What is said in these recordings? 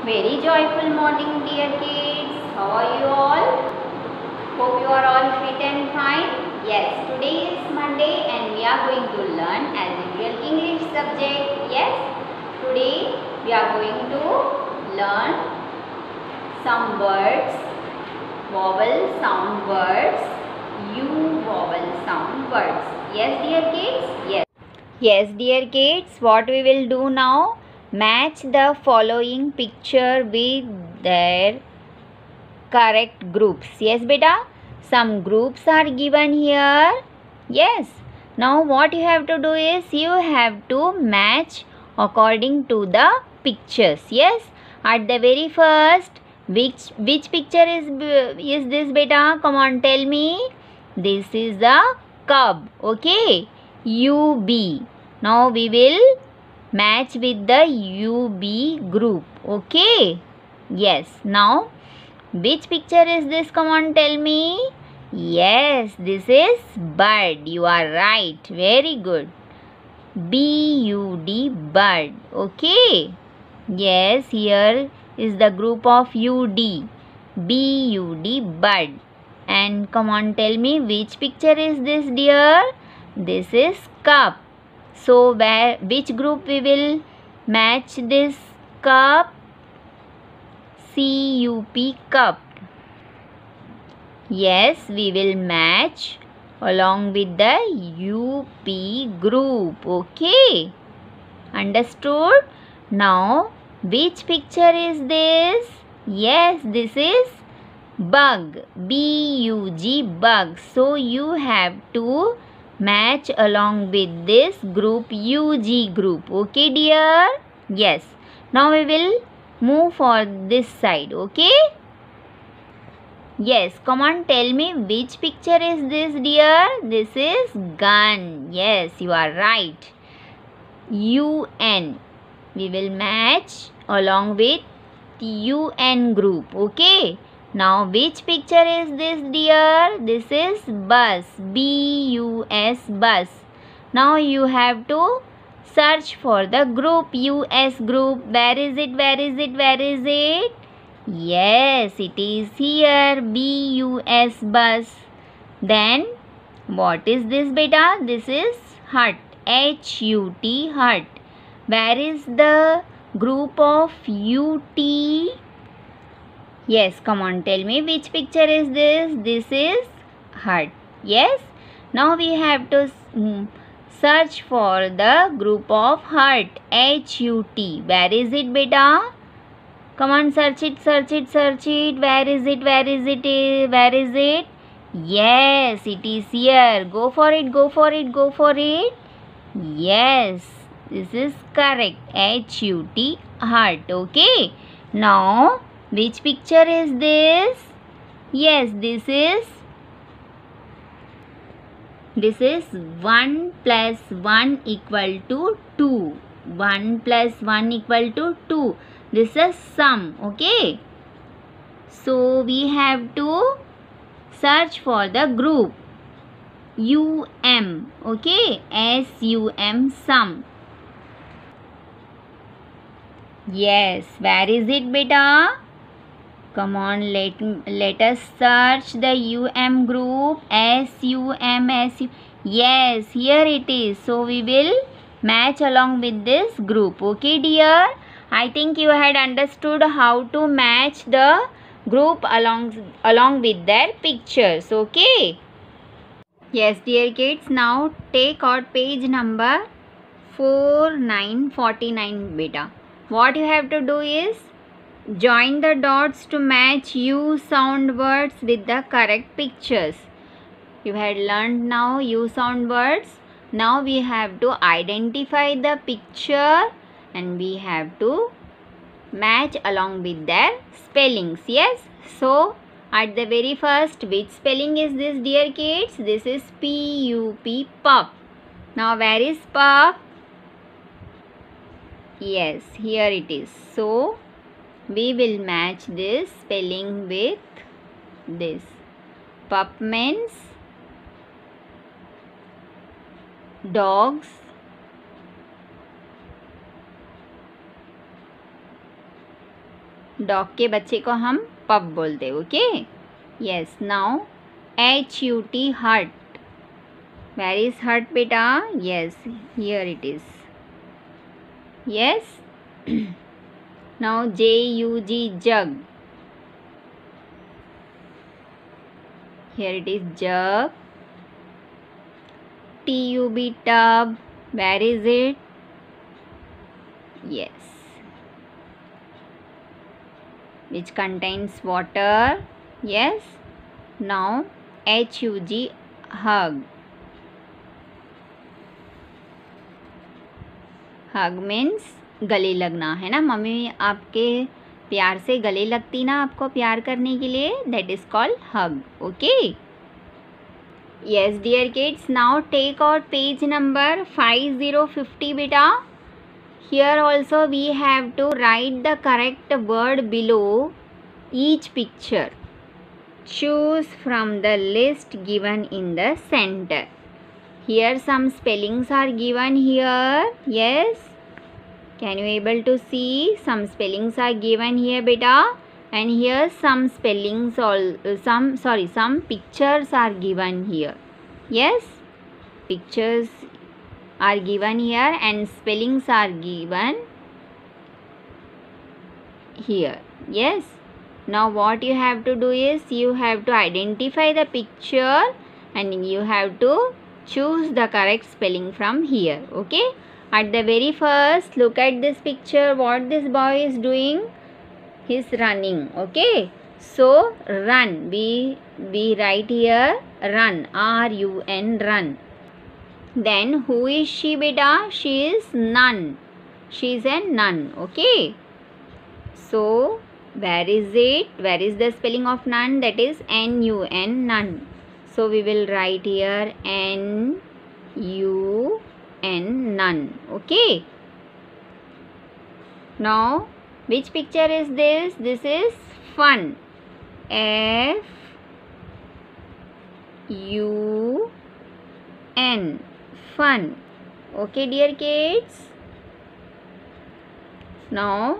Very joyful morning, dear kids. How are you all? Hope you are all fit and fine. Yes, today is Monday and we are going to learn as usual English subject. Yes, today we are going to learn some words, vowel sound words, U vowel sound words. Yes, dear kids. Yes. Yes, dear kids, what we will do now? Match the following picture with their correct groups. Yes, beta. Some groups are given here. Yes. Now what you have to do is you have to match according to the pictures. Yes. At the very first, which picture is this, beta? Come on, tell me. This is the cub. Okay. UB. Now we will match with the UB group. Okay. Yes. Now which picture is this? Come on, tell me. Yes, this is bird. You are right. Very good. BUD, bird. Okay. Yes, here is the group of UD. BUD, bird. And come on, tell me which picture is this, dear? This is cup. So, which group we will match this cup? CUP, cup. Yes, we will match along with the UP group. Okay. Understood? Now, which picture is this? Yes, this is bug. BUG, bug. So, you have to match along with this group UG group. Okay, dear? Yes. Now, we will move for this side. Okay? Yes, come on, tell me which picture is this, dear? This is gun. Yes, you are right. UN. We will match along with UN group. Okay. Now, which picture is this, dear? This is bus. BUS, bus. Now, you have to search for the group US group. Where is it? Where is it? Where is it? Yes, it is here. BUS, bus. Then, what is this, beta? This is hut. HUT, hut. Where is the group of UT? Yes, come on, tell me which picture is this? This is hut. Yes. Now we have to search for the group of hut. HUT. Where is it, beta? Come on, search it, search it, search it. Where is it? Where is it? Where is it? Yes, it is here. Go for it, go for it, go for it. Yes, this is correct. HUT, heart. Okay. Now, which picture is this? Yes, this is 1 plus 1 equal to 2. 1 plus 1 equal to 2. This is sum. Okay. So, we have to search for the group UM. Okay. SUM, sum. Yes. Where is it, beta? Come on, let us search the UM group. SUM. Yes, here it is. So, we will match along with this group. Okay, dear? I think you had understood how to match the group along with their pictures. Okay? Yes, dear kids. Now, take out page number 4949, beta. What you have to do is join the dots to match U sound words with the correct pictures. You had learned now U sound words. Now we have to identify the picture and we have to match along with their spellings. Yes. So, at the very first, which spelling is this, dear kids? This is PUP, pup. Now, where is pup? Yes, here it is. So, we will match this spelling with this. Pup means dogs. Dog के बच्चे को हम पप बोलते, okay. Yes, now HUT, हट। Where is हट बेटा? Yes, here it is. Yes. Now JUG, jug. Here it is, jug. TUB, tub. Where is it? Yes, which contains water. Yes. Now HUG, hug. Hug means गले लगना, है ना। Mummy आपके प्यार से गले लगती ना, आपको प्यार करने के लिए, that is called hug, okay. Yes dear kids, now take out page number 5050 बेटा। Here also we have to write the correct word below each picture. Choose from the list given in the centre. Here some spellings are given here. Yes, can you able to see? Some spellings are given here beta, and here some spellings some pictures are given here. Yes, pictures are given here and spellings are given here. Yes, now what you have to do is you have to identify the picture and you have to choose the correct spelling from here, okay. At the very first, look at this picture. What this boy is doing? He's running, okay. So run, we write here run, RUN, run. Then who is she beta? She is nun. She is a nun, okay. So where is it? Where is the spelling of nun? That is NUN, nun. So we will write here NUN, nun, okay. Now which picture is this? This is fun, FUN, fun, okay dear kids. Now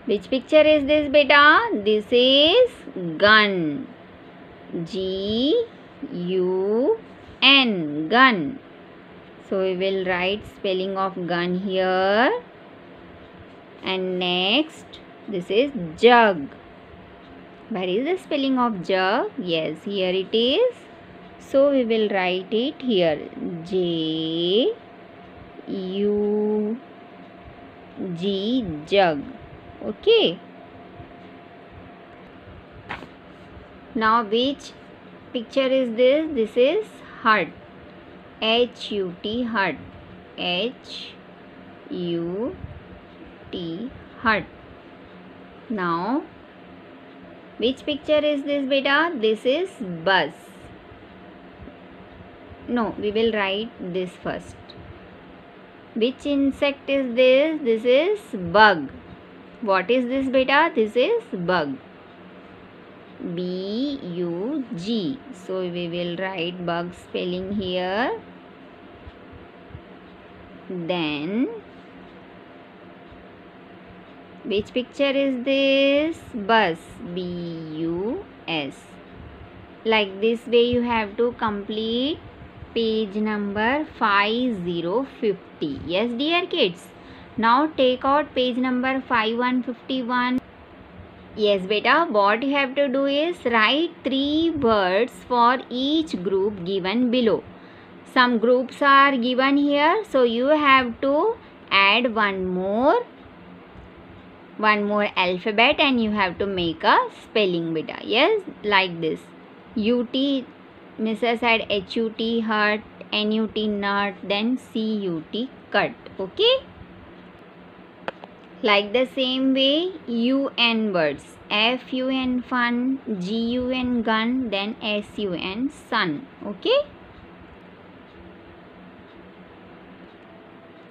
which picture is this beta? This is gun, GUN, gun. So we will write spelling of gun here. And next, this is jug. Where is the spelling of jug? Yes, here it is. So we will write it here, JUG, jug, okay. Now which picture is this? This is hut, HUT, hut, HUT, hut. Now which picture is this beta? This is bus. No, we will write this first. Which insect is this? This is bug. What is this beta? This is bug, BUG. So we will write bug spelling here. Then which picture is this? Bus, BUS. Like this way you have to complete page number 5050. Yes dear kids. Now take out page number 5151. Yes beta, what you have to do is write 3 words for each group given below. Some groups are given here, so you have to add one more alphabet and you have to make a spelling beta. Yes, like this. UT, Mrs. said HUT, hut, NUT, nut, then CUT, cut, okay. Like the same way, UN words, FUN, fun, GUN, gun, then SUN, sun, okay.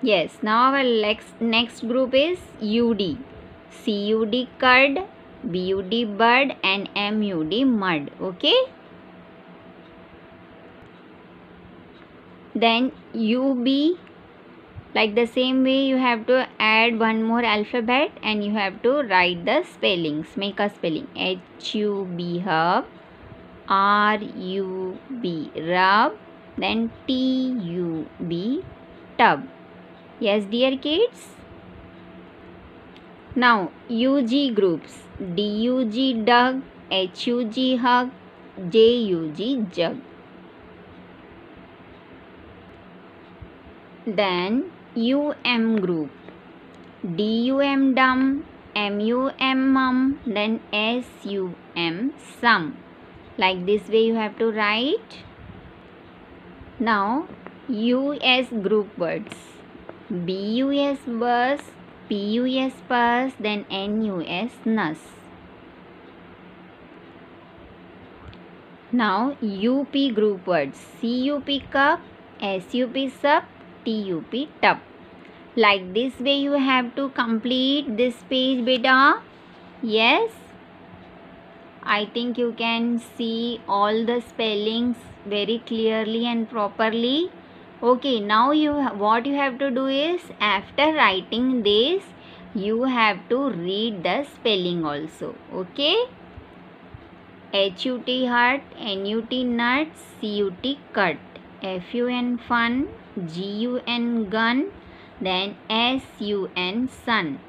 Yes, now our next group is UD, CUD, cud, BUD, bud, and MUD, mud, okay. Then UB, Like the same way you have to add one more alphabet and you have to write the spellings. Make a spelling. H-U-B hub, R-U-B rub, then T-U-B tub. Yes dear kids. Now UG groups. D-U-G dug, H-U-G hug, J-U-G jug. Then UM group. DUM dum, MUM mum, then SUM sum. Like this way you have to write. Now US group words. BUS bus, PUS pus, then NUS nus. Now UP group words. CUP cup, SUP sup, TUP tup. Like this way you have to complete this page, beta. Yes, I think you can see all the spellings very clearly and properly. Okay, now what you have to do is, after writing this, you have to read the spelling also. Okay. HUT hut, NUT nut, CUT cut, FUN fun, GUN gun, then SUN sun,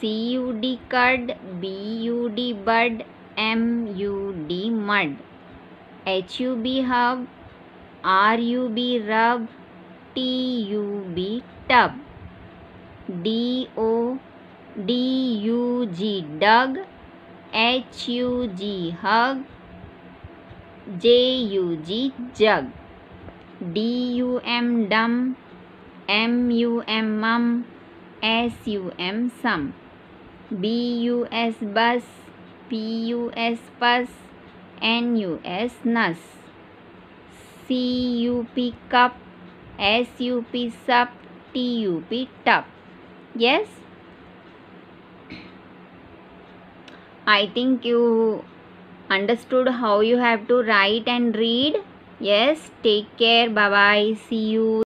CUD cud, BUD bud, MUD mud, HUB hub, RUB rub, TUB tub, DUG dug, HUG hug, JUG jug, DUM dum, MUM mum, SUM sum, BUS bus, PUS pus, NUS nus, CUP cup, SUP sup, TUP tup. Yes, I think you understood how you have to write and read. Yes, take care. Bye bye. See you.